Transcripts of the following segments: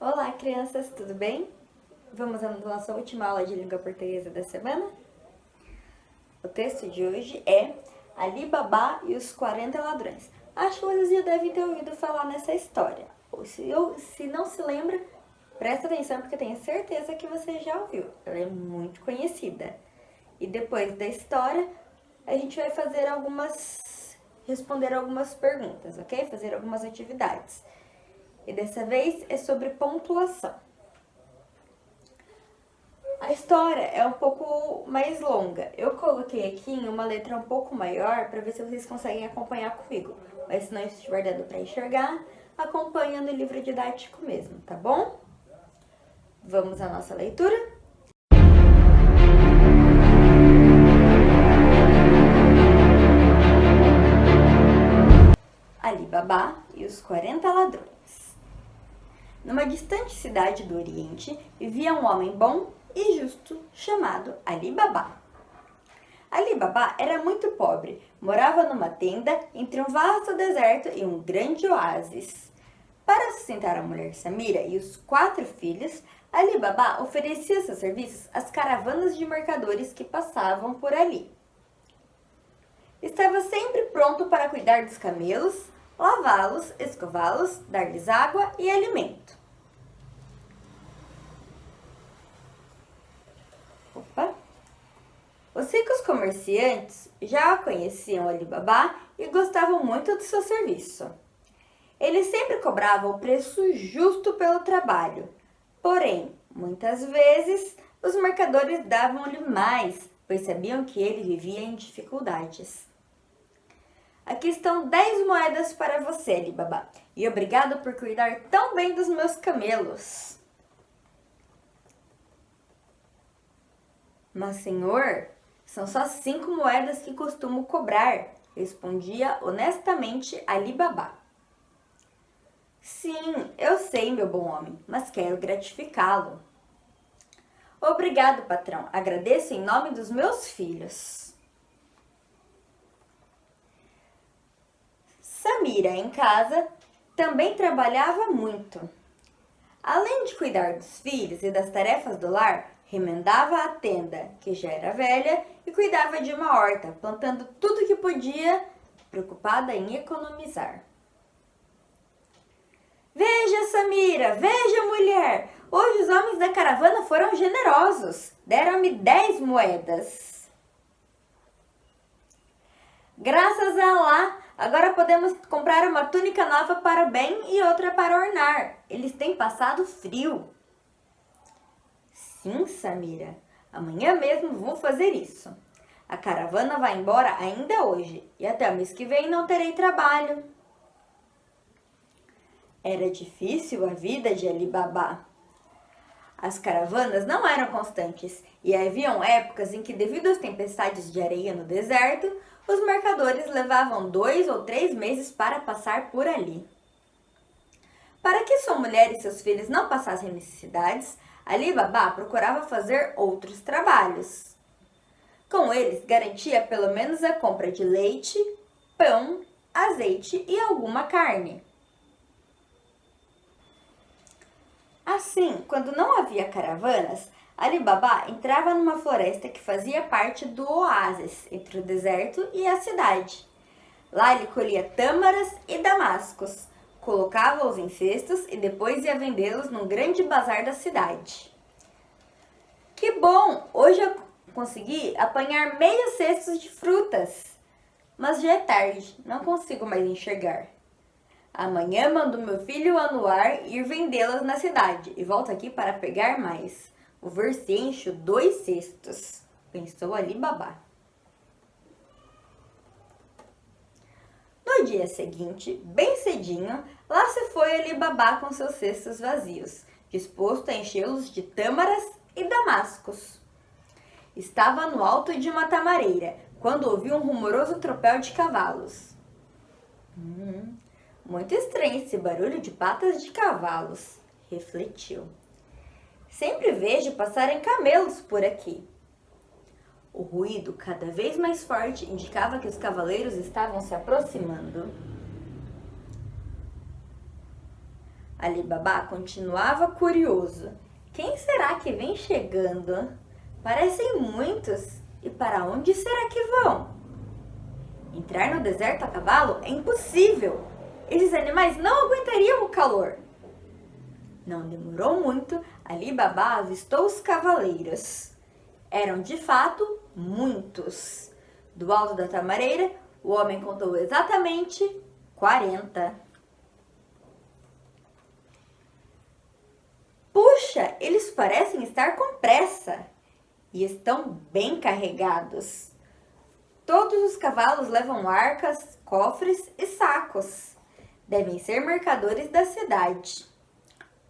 Olá, crianças, tudo bem? Vamos à nossa última aula de língua portuguesa da semana? O texto de hoje é Ali Babá e os 40 Ladrões. Acho que vocês já devem ter ouvido falar nessa história. Ou se não se lembra, presta atenção porque eu tenho certeza que você já ouviu. Ela é muito conhecida. E depois da história, a gente vai responder algumas perguntas, ok? Fazer algumas atividades. E dessa vez é sobre pontuação. A história é um pouco mais longa. Eu coloquei aqui em uma letra um pouco maior para ver se vocês conseguem acompanhar comigo. Mas se não estiver dando para enxergar, acompanha no livro didático mesmo, tá bom? Vamos à nossa leitura? Ali Babá e os 40 Ladrões. Numa distante cidade do Oriente, vivia um homem bom e justo chamado Ali Babá. Ali Babá era muito pobre, morava numa tenda entre um vasto deserto e um grande oásis. Para sustentar a mulher Samira e os 4 filhos, Ali Babá oferecia seus serviços às caravanas de mercadores que passavam por ali. Estava sempre pronto para cuidar dos camelos, lavá-los, escová-los, dar-lhes água e alimento. Os ricos comerciantes já conheciam Ali Babá e gostavam muito do seu serviço. Ele sempre cobrava o preço justo pelo trabalho, porém, muitas vezes, os mercadores davam-lhe mais, pois sabiam que ele vivia em dificuldades. Aqui estão 10 moedas para você, Ali Babá, e obrigado por cuidar tão bem dos meus camelos. Mas, senhor, são só 5 moedas que costumo cobrar, respondia honestamente Ali Babá. Sim, eu sei, meu bom homem, mas quero gratificá-lo. Obrigado, patrão. Agradeço em nome dos meus filhos. Samira, em casa, também trabalhava muito. Além de cuidar dos filhos e das tarefas do lar, remendava a tenda, que já era velha, e cuidava de uma horta, plantando tudo que podia, preocupada em economizar. Veja, Samira, veja, mulher! Hoje os homens da caravana foram generosos. Deram-me 10 moedas. Graças a Allah, agora podemos comprar uma túnica nova para o bem e outra para ornar. Eles têm passado frio. Sim, Samira. Amanhã mesmo vou fazer isso. A caravana vai embora ainda hoje e até o mês que vem não terei trabalho. Era difícil a vida de Ali Babá. As caravanas não eram constantes e haviam épocas em que, devido às tempestades de areia no deserto, os mercadores levavam 2 ou 3 meses para passar por ali. Para que sua mulher e seus filhos não passassem necessidades, Ali Babá procurava fazer outros trabalhos. Com eles, garantia pelo menos a compra de leite, pão, azeite e alguma carne. Assim, quando não havia caravanas, Ali Babá entrava numa floresta que fazia parte do oásis entre o deserto e a cidade. Lá ele colhia tâmaras e damascos, colocava-os em cestos e depois ia vendê-los num grande bazar da cidade. Que bom! Hoje eu consegui apanhar meio cestos de frutas, mas já é tarde, não consigo mais enxergar. Amanhã mando meu filho Anuar ir vendê-las na cidade e volto aqui para pegar mais. Vou ver se encho 2 cestos, pensou Ali Babá. No dia seguinte, bem cedinho, lá se foi Ali Babá com seus cestos vazios, disposto a enchê-los de tâmaras e damascos. Estava no alto de uma tamareira, quando ouviu um rumoroso tropel de cavalos. Muito estranho esse barulho de patas de cavalos, refletiu. Sempre vejo passarem camelos por aqui. O ruído, cada vez mais forte, indicava que os cavaleiros estavam se aproximando. Ali Baba continuava curioso. Quem será que vem chegando? Parecem muitos. E para onde será que vão? Entrar no deserto a cavalo é impossível. Esses animais não aguentariam o calor. Não demorou muito, Ali Baba avistou os cavaleiros. Eram de fato muitos. Do alto da tamareira, o homem contou exatamente 40. Puxa, eles parecem estar com pressa e estão bem carregados. Todos os cavalos levam arcas, cofres e sacos. Devem ser mercadores da cidade.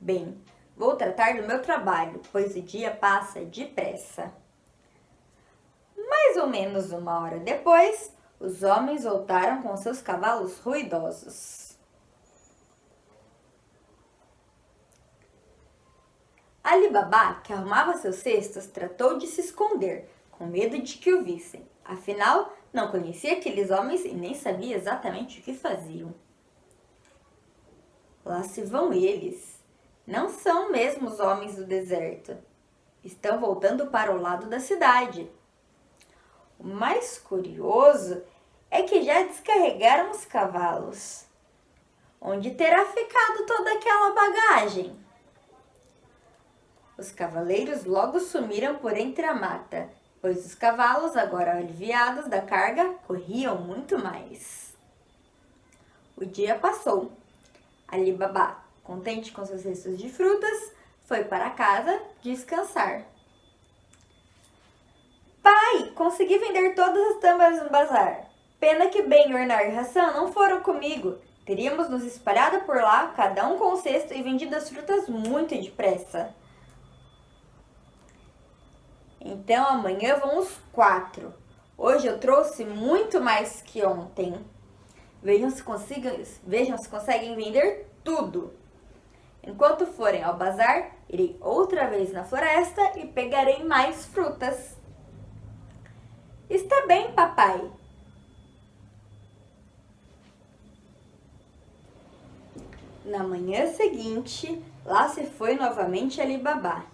Bem, vou tratar do meu trabalho, pois o dia passa depressa. Mais ou menos 1 hora depois, os homens voltaram com seus cavalos ruidosos. Ali Baba, que arrumava seus cestos, tratou de se esconder, com medo de que o vissem. Afinal, não conhecia aqueles homens e nem sabia exatamente o que faziam. Lá se vão eles. Não são mesmo os homens do deserto. Estão voltando para o lado da cidade. O mais curioso é que já descarregaram os cavalos. Onde terá ficado toda aquela bagagem? Os cavaleiros logo sumiram por entre a mata, pois os cavalos, agora aliviados da carga, corriam muito mais. O dia passou. Ali Baba, contente com seus cestos de frutas, foi para casa descansar. Pai, consegui vender todas as tâmaras no bazar. Pena que Ben-Ornar e Hassan não foram comigo. Teríamos nos espalhado por lá, cada um com um cesto, e vendido as frutas muito depressa. Então amanhã vão os 4. Hoje eu trouxe muito mais que ontem. Vejam se conseguem vender tudo. Enquanto forem ao bazar, irei outra vez na floresta e pegarei mais frutas. Está bem, papai. Na manhã seguinte, lá se foi novamente Ali Baba.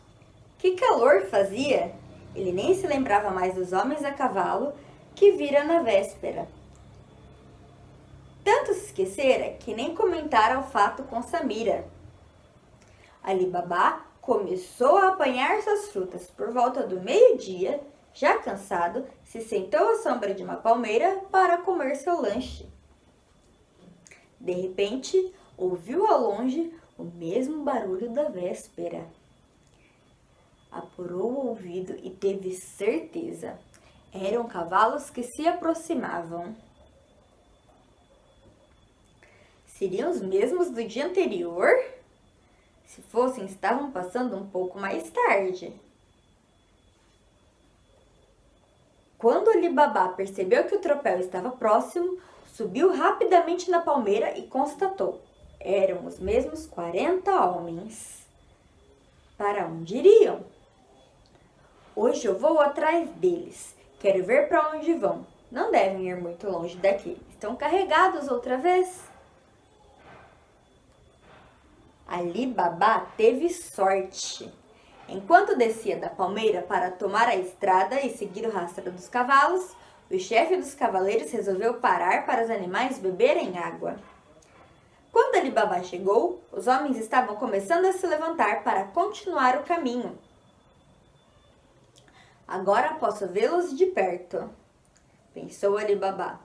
Que calor fazia! Ele nem se lembrava mais dos homens a cavalo que vira na véspera. Tanto se esquecera que nem comentara o fato com Samira. Ali Baba começou a apanhar suas frutas por volta do meio-dia. Já cansado, se sentou à sombra de uma palmeira para comer seu lanche. De repente, ouviu ao longe o mesmo barulho da véspera. Apurou o ouvido e teve certeza. Eram cavalos que se aproximavam. Seriam os mesmos do dia anterior? Se fossem, estavam passando um pouco mais tarde. Quando Ali Baba percebeu que o tropel estava próximo, subiu rapidamente na palmeira e constatou: eram os mesmos 40 homens. Para onde iriam? Hoje eu vou atrás deles. Quero ver para onde vão. Não devem ir muito longe daqui. Estão carregados outra vez? Ali Baba teve sorte. Enquanto descia da palmeira para tomar a estrada e seguir o rastro dos cavalos, o chefe dos cavaleiros resolveu parar para os animais beberem água. Quando Ali Baba chegou, os homens estavam começando a se levantar para continuar o caminho. Agora posso vê-los de perto, pensou Ali Baba.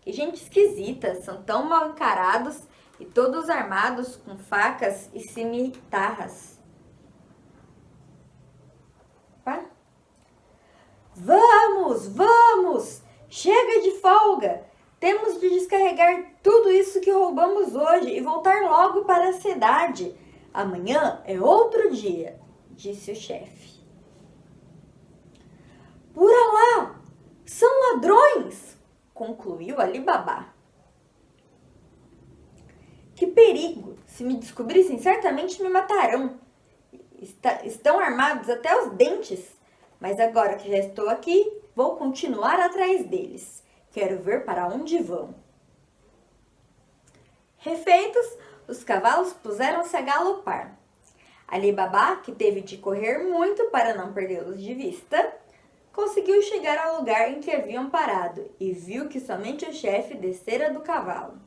Que gente esquisita, são tão mal encarados e todos armados com facas e cimitarras. Vamos, vamos! Chega de folga! Temos de descarregar tudo isso que roubamos hoje e voltar logo para a cidade. Amanhã é outro dia, disse o chefe. Pura lá! São ladrões! Concluiu Ali Baba. Que perigo! Se me descobrissem, certamente me matarão. Estão armados até os dentes. Mas agora que já estou aqui, vou continuar atrás deles. Quero ver para onde vão. Refeitos, os cavalos puseram-se a galopar. Ali Baba, que teve de correr muito para não perdê-los de vista, conseguiu chegar ao lugar em que haviam parado e viu que somente o chefe descera do cavalo.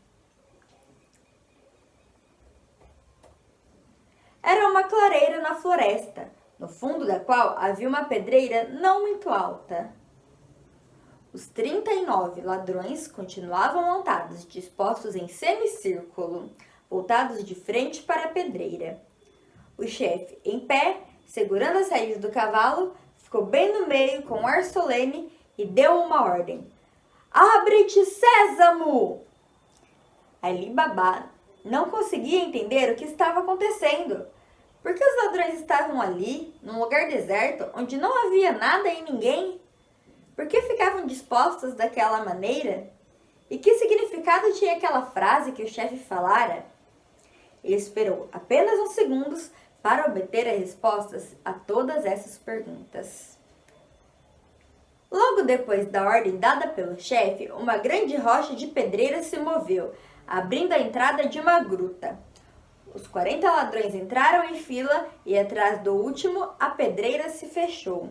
Era uma clareira na floresta, no fundo da qual havia uma pedreira não muito alta. Os 39 ladrões continuavam montados, dispostos em semicírculo, voltados de frente para a pedreira. O chefe, em pé, segurando as rédeas do cavalo, ficou bem no meio com um ar solene e deu uma ordem. Abre-te, sésamo! Ali Baba não conseguia entender o que estava acontecendo. Por que os ladrões estavam ali, num lugar deserto, onde não havia nada e ninguém? Por que ficavam dispostos daquela maneira? E que significado tinha aquela frase que o chefe falara? Ele esperou apenas uns segundos para obter as respostas a todas essas perguntas. Logo depois da ordem dada pelo chefe, uma grande rocha de pedreira se moveu, abrindo a entrada de uma gruta. Os 40 ladrões entraram em fila e atrás do último a pedreira se fechou.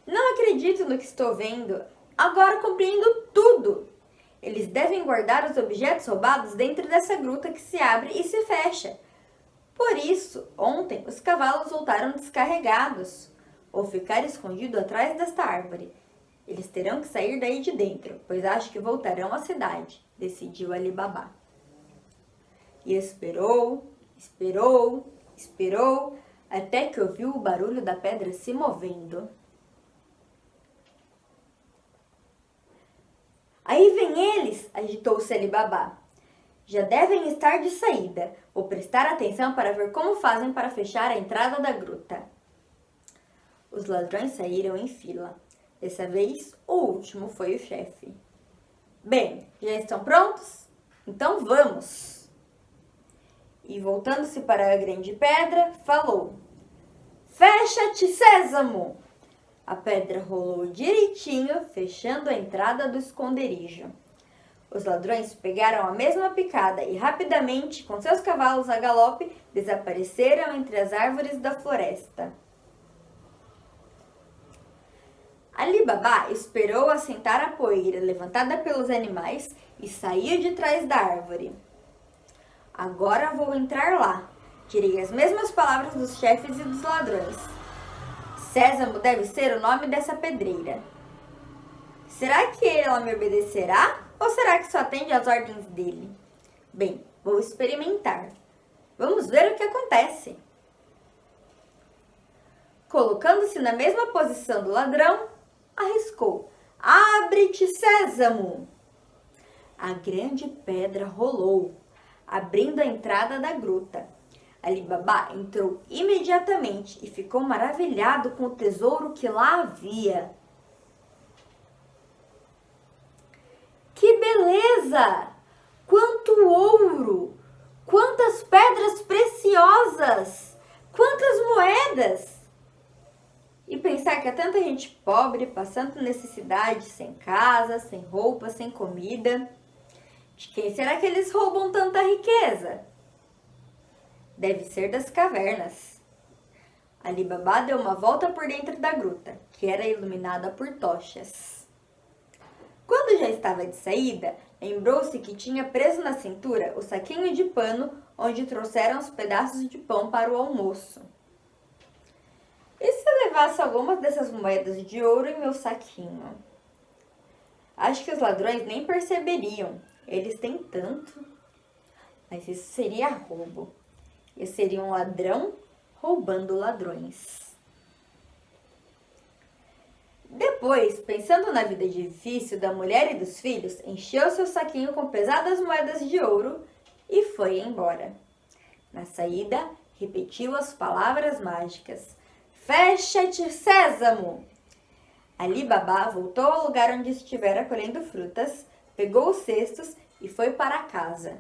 Não acredito no que estou vendo. Agora compreendo tudo. Eles devem guardar os objetos roubados dentro dessa gruta que se abre e se fecha. Por isso, ontem os cavalos voltaram descarregados, ou ficar escondido atrás desta árvore. Eles terão que sair daí de dentro, pois acho que voltarão à cidade, decidiu Ali Baba. E esperou, até que ouviu o barulho da pedra se movendo. Aí vem eles, agitou-se Ali Baba. Já devem estar de saída. Vou prestar atenção para ver como fazem para fechar a entrada da gruta. Os ladrões saíram em fila. Dessa vez, o último foi o chefe. Bem, já estão prontos? Então vamos! E voltando-se para a grande pedra, falou. Fecha-te, sésamo! A pedra rolou direitinho, fechando a entrada do esconderijo. Os ladrões pegaram a mesma picada e rapidamente, com seus cavalos a galope, desapareceram entre as árvores da floresta. Ali Baba esperou assentar a poeira levantada pelos animais e saiu de trás da árvore. Agora vou entrar lá. Direi as mesmas palavras dos chefes e dos ladrões. Sésamo deve ser o nome dessa pedreira. Será que ela me obedecerá ou será que só atende às ordens dele? Bem, vou experimentar. Vamos ver o que acontece. Colocando-se na mesma posição do ladrão, arriscou. Abre-te, sésamo! A grande pedra rolou, abrindo a entrada da gruta. Ali Baba entrou imediatamente e ficou maravilhado com o tesouro que lá havia. Que beleza! Quanto ouro! Quantas pedras preciosas! Quantas moedas! E pensar que há tanta gente pobre, passando necessidade, sem casa, sem roupa, sem comida. De quem será que eles roubam tanta riqueza? Deve ser das cavernas. Ali Baba deu uma volta por dentro da gruta, que era iluminada por tochas. Quando já estava de saída, lembrou-se que tinha preso na cintura o saquinho de pano onde trouxeram os pedaços de pão para o almoço. E se eu levasse algumas dessas moedas de ouro em meu saquinho? Acho que os ladrões nem perceberiam. Eles têm tanto. Mas isso seria roubo. Eu seria um ladrão roubando ladrões. Depois, pensando na vida difícil da mulher e dos filhos, encheu seu saquinho com pesadas moedas de ouro e foi embora. Na saída, repetiu as palavras mágicas. Fecha-te, sésamo! Ali Baba voltou ao lugar onde estivera colhendo frutas, pegou os cestos e foi para casa.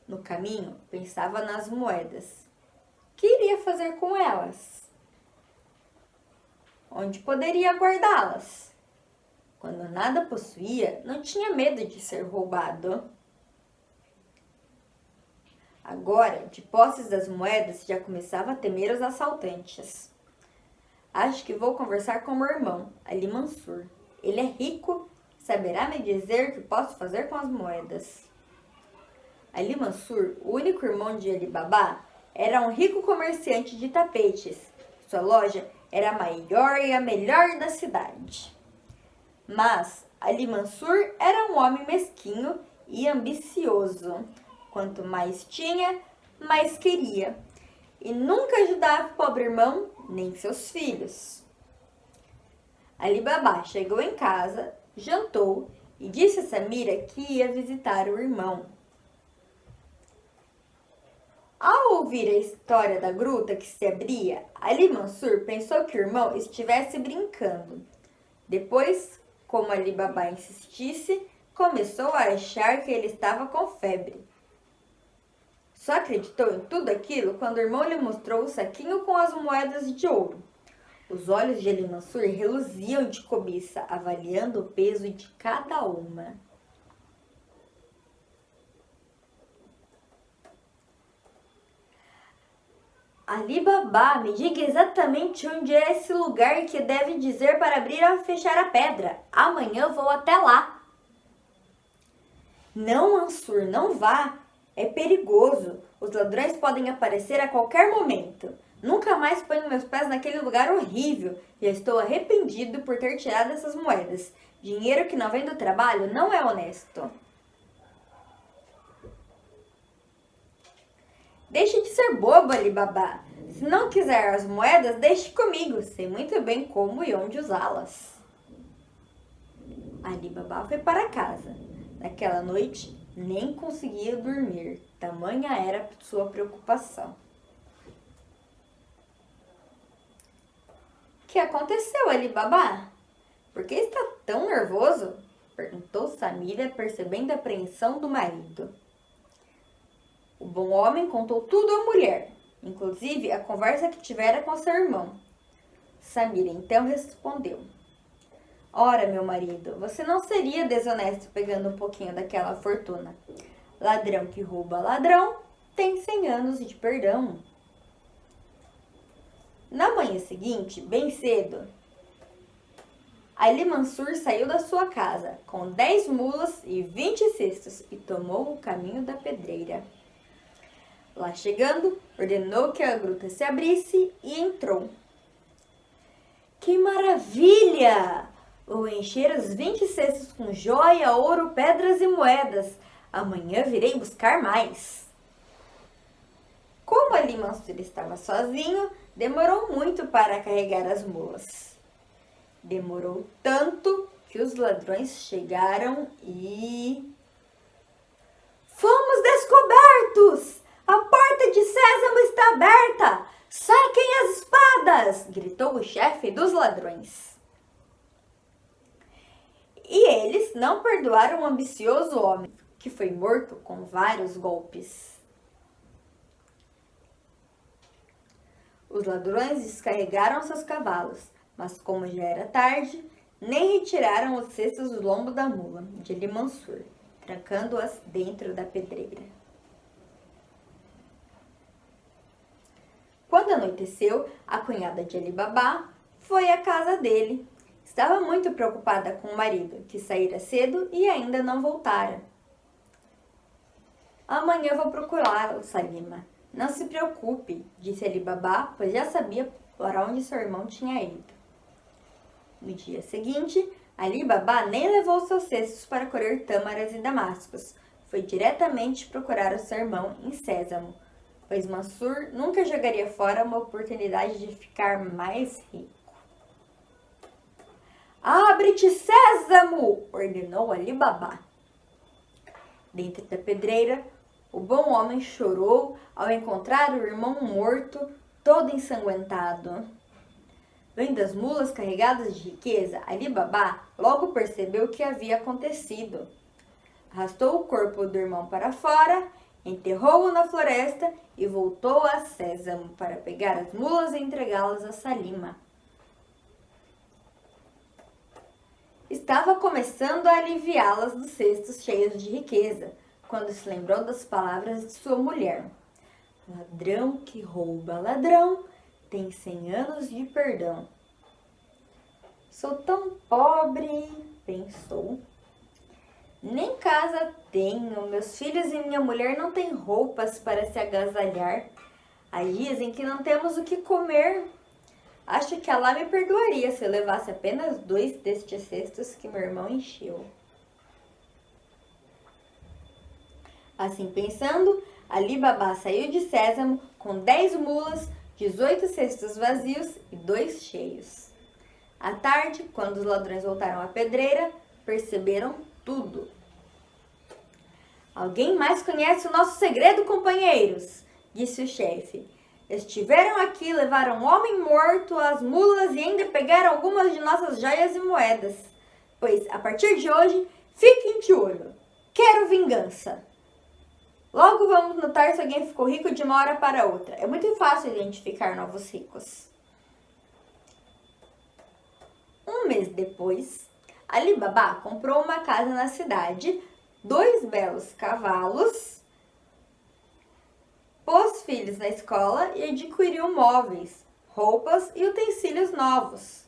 No caminho, pensava nas moedas. O que iria fazer com elas? Onde poderia guardá-las? Quando nada possuía, não tinha medo de ser roubado. Agora, de posses das moedas, já começava a temer os assaltantes. Acho que vou conversar com meu irmão, Ali Mansur. Ele é rico e saberá me dizer o que posso fazer com as moedas. Ali Mansur, o único irmão de Ali Baba, era um rico comerciante de tapetes. Sua loja era a maior e a melhor da cidade. Mas Ali Mansur era um homem mesquinho e ambicioso. Quanto mais tinha, mais queria. E nunca ajudava o pobre irmão, nem seus filhos. Ali Baba chegou em casa, jantou e disse a Samira que ia visitar o irmão. Ao ouvir a história da gruta que se abria, Ali Mansur pensou que o irmão estivesse brincando. Depois, como Ali Baba insistisse, começou a achar que ele estava com febre. Só acreditou em tudo aquilo quando o irmão lhe mostrou o saquinho com as moedas de ouro. Os olhos de Ali Mansur reluziam de cobiça, avaliando o peso de cada uma. Ali Baba, me diga exatamente onde é esse lugar que deve dizer para abrir ou fechar a pedra. Amanhã vou até lá. Não, Mansur, não vá. É perigoso. Os ladrões podem aparecer a qualquer momento. Nunca mais ponho meus pés naquele lugar horrível. Já estou arrependido por ter tirado essas moedas. Dinheiro que não vem do trabalho não é honesto. Deixe de ser bobo, Ali Baba. Se não quiser as moedas, deixe comigo. Sei muito bem como e onde usá-las. Ali Baba foi para casa. Naquela noite, nem conseguia dormir. Tamanha era sua preocupação. O que aconteceu, Ali Baba? Por que está tão nervoso? Perguntou Samira, percebendo a apreensão do marido. O bom homem contou tudo à mulher, inclusive a conversa que tivera com seu irmão. Samira então respondeu: Ora, meu marido, você não seria desonesto pegando um pouquinho daquela fortuna. Ladrão que rouba ladrão tem 100 anos de perdão. Na manhã seguinte, bem cedo, Ali Mansur saiu da sua casa com 10 mulas e 20 cestos e tomou o caminho da pedreira. Lá chegando, ordenou que a gruta se abrisse e entrou. Que maravilha! Vou encher os 20 cestos com joia, ouro, pedras e moedas. Amanhã virei buscar mais. Como Ali Mansur estava sozinho, demorou muito para carregar as mulas. Demorou tanto que os ladrões chegaram e... Fomos descobertos! A porta de Sésamo está aberta! Saquem as espadas! Gritou o chefe dos ladrões. E eles não perdoaram o ambicioso homem, que foi morto com vários golpes. Os ladrões descarregaram seus cavalos, mas como já era tarde, nem retiraram os cestos do lombo da mula de Ali Mansur, trancando-as dentro da pedreira. Quando anoiteceu, a cunhada de Ali Baba foi à casa dele. Estava muito preocupada com o marido, que saíra cedo e ainda não voltara. Amanhã vou procurá-lo, Salima. Não se preocupe, disse Ali Baba, pois já sabia para onde seu irmão tinha ido. No dia seguinte, Ali Baba nem levou seus cestos para colher tâmaras e damascos. Foi diretamente procurar o seu irmão em Sésamo, pois Mansur nunca jogaria fora uma oportunidade de ficar mais rico. Abre-te, Sésamo! Ordenou Ali Baba. Dentro da pedreira, o bom homem chorou ao encontrar o irmão morto, todo ensanguentado. Vendo as mulas carregadas de riqueza, Ali Baba logo percebeu o que havia acontecido. Arrastou o corpo do irmão para fora, enterrou-o na floresta e voltou a Sésamo para pegar as mulas e entregá-las a Salima. Estava começando a aliviá-las dos cestos cheios de riqueza, quando se lembrou das palavras de sua mulher. Ladrão que rouba ladrão tem 100 anos de perdão. Sou tão pobre, pensou. Nem casa tenho, meus filhos e minha mulher não têm roupas para se agasalhar. Há dias em que não temos o que comer. Acho que Alá me perdoaria se eu levasse apenas 2 destes cestos que meu irmão encheu. Assim pensando, Ali Babá saiu de Sésamo com 10 mulas, 18 cestos vazios e 2 cheios. À tarde, quando os ladrões voltaram à pedreira, perceberam tudo. Alguém mais conhece o nosso segredo, companheiros? Disse o chefe. Estiveram aqui, levaram um homem morto, as mulas e ainda pegaram algumas de nossas joias e moedas. Pois, a partir de hoje, fiquem de olho. Quero vingança. Logo vamos notar se alguém ficou rico de uma hora para outra. É muito fácil identificar novos ricos. Um mês depois, Ali Babá comprou uma casa na cidade, 2 belos cavalos, pôs filhos na escola e adquiriu móveis, roupas e utensílios novos.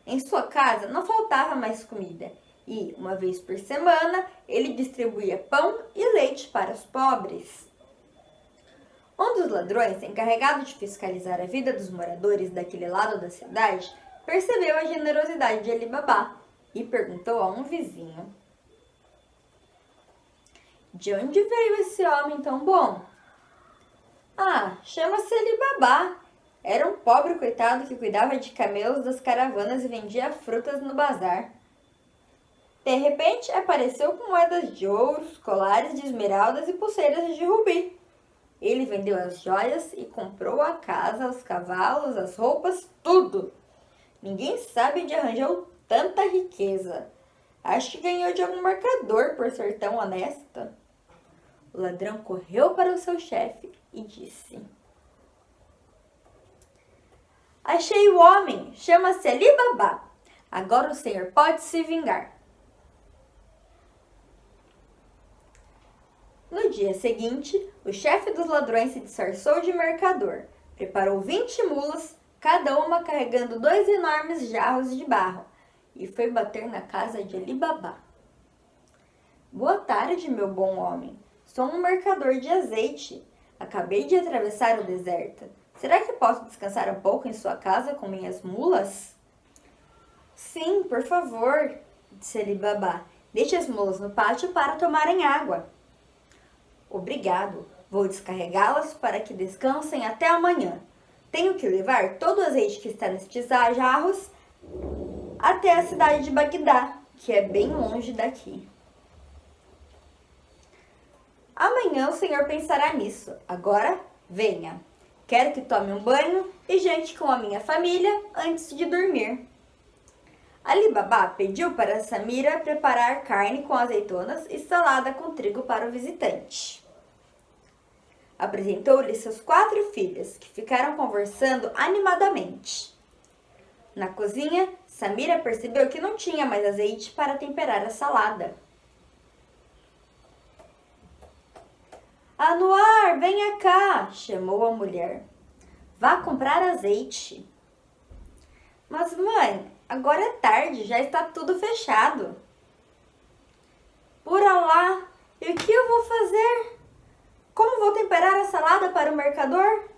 Em sua casa não faltava mais comida e, uma vez por semana, ele distribuía pão e leite para os pobres. Um dos ladrões, encarregado de fiscalizar a vida dos moradores daquele lado da cidade, percebeu a generosidade de Ali Babá e perguntou a um vizinho: de onde veio esse homem tão bom? Ah, chama-se Ali Babá. Era um pobre coitado que cuidava de camelos das caravanas e vendia frutas no bazar. De repente, apareceu com moedas de ouro, colares de esmeraldas e pulseiras de rubi. Ele vendeu as joias e comprou a casa, os cavalos, as roupas, tudo. Ninguém sabe onde arranjou tanta riqueza. Acho que ganhou de algum mercador por ser tão honesto. O ladrão correu para o seu chefe e disse: achei o homem, chama-se Ali Babá. Agora o senhor pode se vingar. No dia seguinte, o chefe dos ladrões se disfarçou de mercador. Preparou 20 mulas, cada uma carregando 2 enormes jarros de barro, e foi bater na casa de Ali Babá. Boa tarde, meu bom homem. Sou um mercador de azeite. Acabei de atravessar o deserto. Será que posso descansar um pouco em sua casa com minhas mulas? Sim, por favor, disse Ali Babá. Deixe as mulas no pátio para tomarem água. Obrigado. Vou descarregá-las para que descansem até amanhã. Tenho que levar todo o azeite que está nestes jarros até a cidade de Bagdá, que é bem longe daqui. Amanhã o senhor pensará nisso. Agora, venha. Quero que tome um banho e jante com a minha família antes de dormir. Ali Babá pediu para Samira preparar carne com azeitonas e salada com trigo para o visitante. Apresentou-lhe seus 4 filhos, que ficaram conversando animadamente. Na cozinha, Samira percebeu que não tinha mais azeite para temperar a salada. Anuar, venha cá, chamou a mulher. Vá comprar azeite. Mas, mãe, agora é tarde, já está tudo fechado. Por Alá, e o que eu vou fazer? Como vou temperar a salada para o mercador?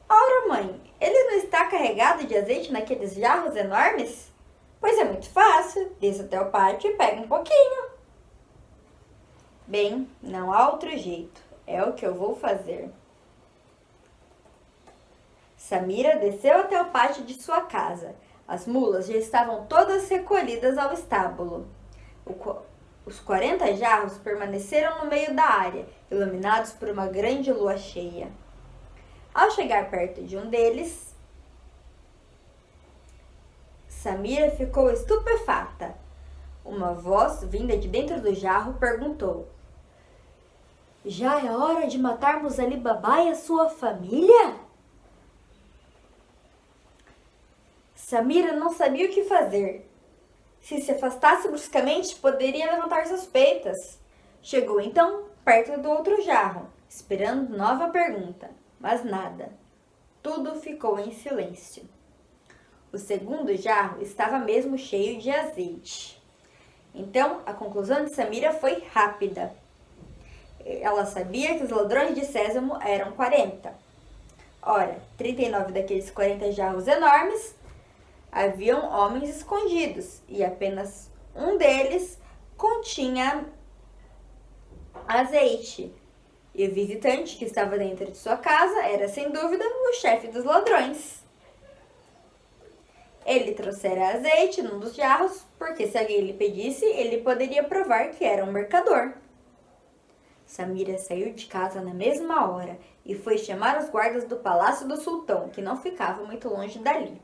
Ora, mãe, ele não está carregado de azeite naqueles jarros enormes? Pois é muito fácil, desça até o pátio e pega um pouquinho. Bem, não há outro jeito, é o que eu vou fazer. Samira desceu até o pátio de sua casa. As mulas já estavam todas recolhidas ao estábulo. Os 40 jarros permaneceram no meio da área, iluminados por uma grande lua cheia. Ao chegar perto de um deles, Samira ficou estupefata. Uma voz vinda de dentro do jarro perguntou: já é hora de matarmos Ali Babá e a sua família? Samira não sabia o que fazer. Se se afastasse bruscamente, poderia levantar suspeitas. Chegou então perto do outro jarro esperando nova pergunta, mas nada. Tudo ficou em silêncio. O segundo jarro estava mesmo cheio de azeite. Então, a conclusão de Samira foi rápida. Ela sabia que os ladrões de sésamo eram 40. Ora, 39 daqueles 40 jarros enormes haviam homens escondidos e apenas um deles continha azeite. E o visitante que estava dentro de sua casa era, sem dúvida, o chefe dos ladrões. Ele trouxera azeite num dos jarros, porque se alguém lhe pedisse, ele poderia provar que era um mercador. Samira saiu de casa na mesma hora e foi chamar os guardas do palácio do sultão, que não ficava muito longe dali.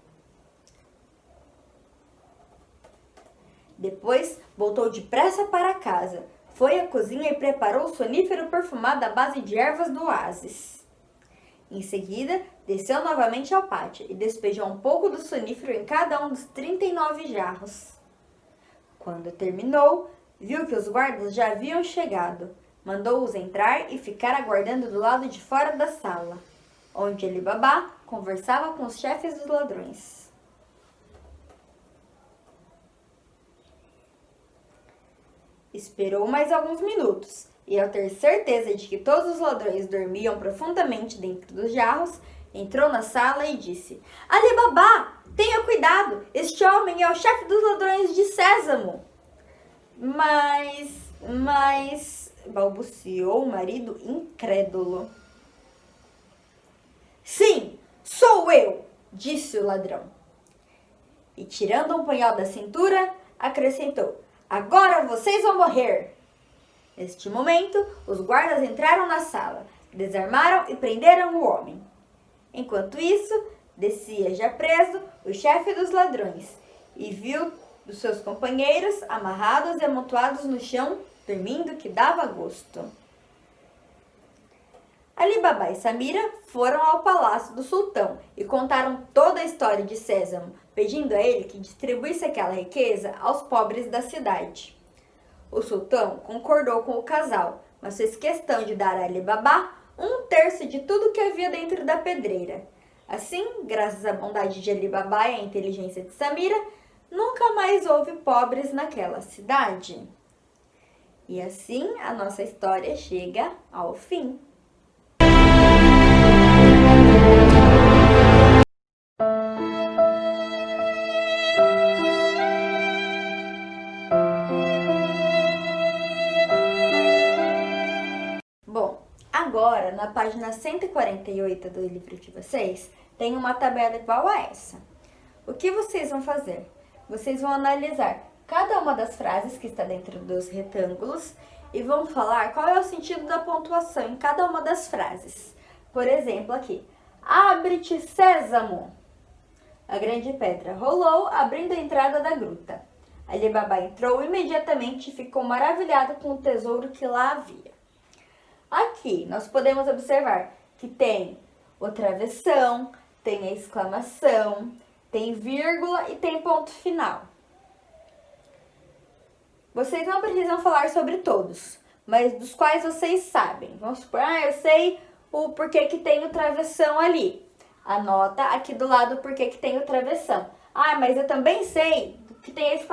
Depois, voltou depressa para casa, foi à cozinha e preparou o sonífero perfumado à base de ervas do oásis. Em seguida, desceu novamente ao pátio e despejou um pouco do sonífero em cada um dos 39 jarros. Quando terminou, viu que os guardas já haviam chegado. Mandou-os entrar e ficar aguardando do lado de fora da sala, onde Ali Baba conversava com os chefes dos ladrões. Esperou mais alguns minutos e, ao ter certeza de que todos os ladrões dormiam profundamente dentro dos jarros, entrou na sala e disse: Ali Baba, tenha cuidado! Este homem é o chefe dos ladrões de sésamo. Mas, balbuciou o marido incrédulo. Sim, sou eu, disse o ladrão. E, tirando um punhal da cintura, acrescentou: agora vocês vão morrer. Neste momento, os guardas entraram na sala, desarmaram e prenderam o homem. Enquanto isso, descia já preso o chefe dos ladrões e viu os seus companheiros amarrados e amontoados no chão, dormindo que dava gosto. Ali Baba e Samira foram ao palácio do sultão e contaram toda a história de Sésamo, pedindo a ele que distribuísse aquela riqueza aos pobres da cidade. O sultão concordou com o casal, mas fez questão de dar a Ali Baba 1/3 de tudo que havia dentro da pedreira. Assim, graças à bondade de Ali Baba e à inteligência de Samira, nunca mais houve pobres naquela cidade. E assim a nossa história chega ao fim. Bom, agora na página 148 do livro de vocês, tem uma tabela igual a essa. O que vocês vão fazer? Vocês vão analisar cada uma das frases que está dentro dos retângulos e vão falar qual é o sentido da pontuação em cada uma das frases. Por exemplo, aqui, abre-te, sésamo. A grande pedra rolou, abrindo a entrada da gruta. Ali Baba entrou imediatamente e ficou maravilhado com o tesouro que lá havia. Aqui nós podemos observar que tem o travessão, tem a exclamação, tem vírgula e tem ponto final. Vocês não precisam falar sobre todos, mas dos quais vocês sabem. Vamos supor, eu sei o porquê que tem o travessão ali. Anota aqui do lado o porquê que tem o travessão. Mas eu também sei que tem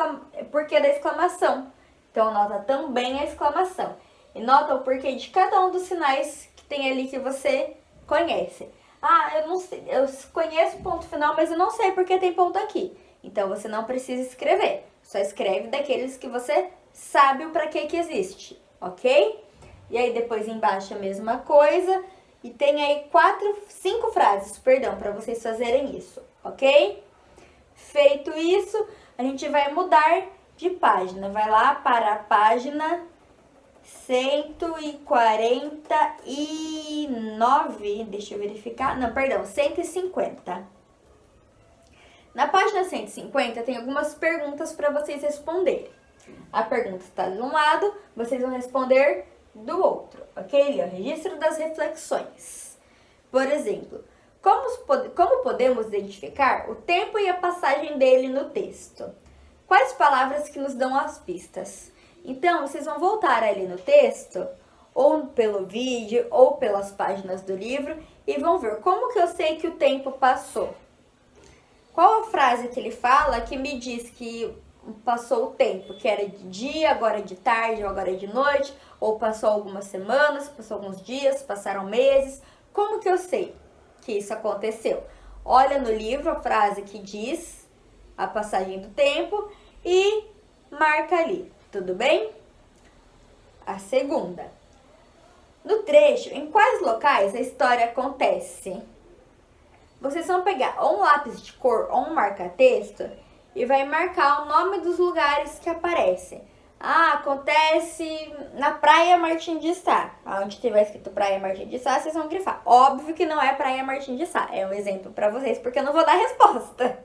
porquê da exclamação. Então, anota também a exclamação. E nota o porquê de cada um dos sinais que tem ali que você conhece. Eu não sei, eu conheço o ponto final, mas eu não sei porque tem ponto aqui. Então, você não precisa escrever. Só escreve daqueles que você sabe o para que existe, ok? E aí, depois embaixo a mesma coisa. E tem aí 5 frases, para vocês fazerem isso, ok? Feito isso, a gente vai mudar de página. Vai lá para a página 149, deixa eu verificar, 150. Na página 150 tem algumas perguntas para vocês responderem. A pergunta está de um lado, vocês vão responder do outro, ok? Ali, o registro das reflexões. Por exemplo, como podemos identificar o tempo e a passagem dele no texto? Quais palavras que nos dão as pistas? Então, vocês vão voltar ali no texto, ou pelo vídeo, ou pelas páginas do livro, e vão ver como que eu sei que o tempo passou. Qual a frase que ele fala que me diz que passou o tempo? Que era de dia, agora é de tarde, ou agora é de noite, ou passou algumas semanas, passou alguns dias, passaram meses. Como que eu sei que isso aconteceu? Olha no livro a frase que diz a passagem do tempo e marca ali, tudo bem? A segunda. No trecho, em quais locais a história acontece? Vocês vão pegar ou um lápis de cor ou um marca-texto e vai marcar o nome dos lugares que aparecem. Ah, acontece na Praia Martim de Sá. Onde tiver escrito Praia Martim de Sá, vocês vão grifar. Óbvio que não é Praia Martim de Sá. É um exemplo para vocês, porque eu não vou dar resposta.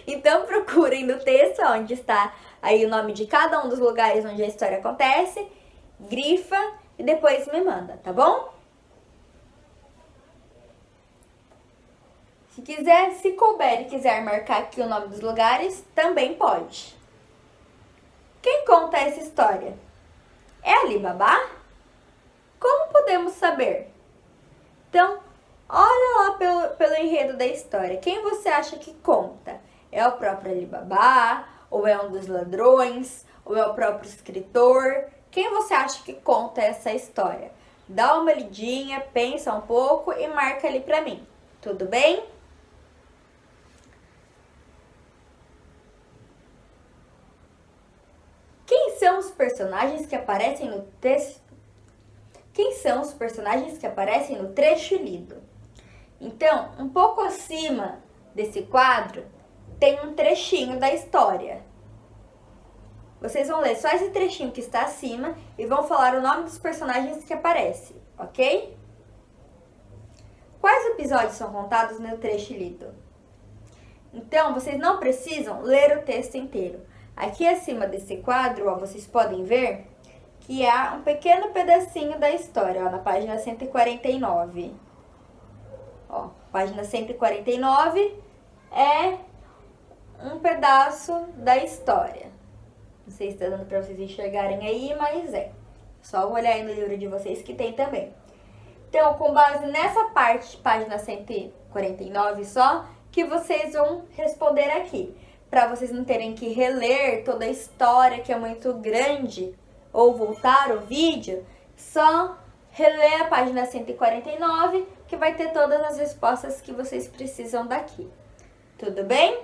Então procurem no texto onde está aí o nome de cada um dos lugares onde a história acontece, grifa e depois me manda, tá bom? Se couber e quiser marcar aqui o nome dos lugares, também pode. Quem conta essa história? É Ali Babá? Como podemos saber? Então, olha lá pelo enredo da história. Quem você acha que conta? É o próprio Ali Babá? Ou é um dos ladrões? Ou é o próprio escritor? Quem você acha que conta essa história? Dá uma lidinha, pensa um pouco e marca ali pra mim. Tudo bem? Quem são os personagens que aparecem no texto? Quem são os personagens que aparecem no trecho lido? Então, um pouco acima desse quadro, tem um trechinho da história. Vocês vão ler só esse trechinho que está acima e vão falar o nome dos personagens que aparecem, ok? Quais episódios são contados no trecho lido? Então, vocês não precisam ler o texto inteiro. Aqui acima desse quadro, ó, vocês podem ver que há um pequeno pedacinho da história, ó, na página 149. Ó, página 149 é um pedaço da história. Não sei se está dando para vocês enxergarem aí, mas é. Só olhar aí no livro de vocês que tem também. Então, com base nessa parte, página 149 só, que vocês vão responder aqui. Para vocês não terem que reler toda a história, que é muito grande, ou voltar o vídeo, só reler a página 149, que vai ter todas as respostas que vocês precisam daqui. Tudo bem?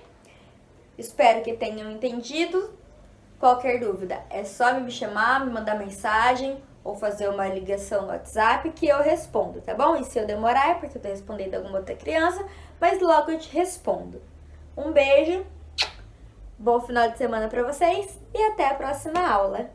Espero que tenham entendido. Qualquer dúvida, é só me chamar, me mandar mensagem ou fazer uma ligação no WhatsApp que eu respondo, tá bom? E se eu demorar é porque eu tô respondendo alguma outra criança, mas logo eu te respondo. Um beijo, bom final de semana para vocês e até a próxima aula!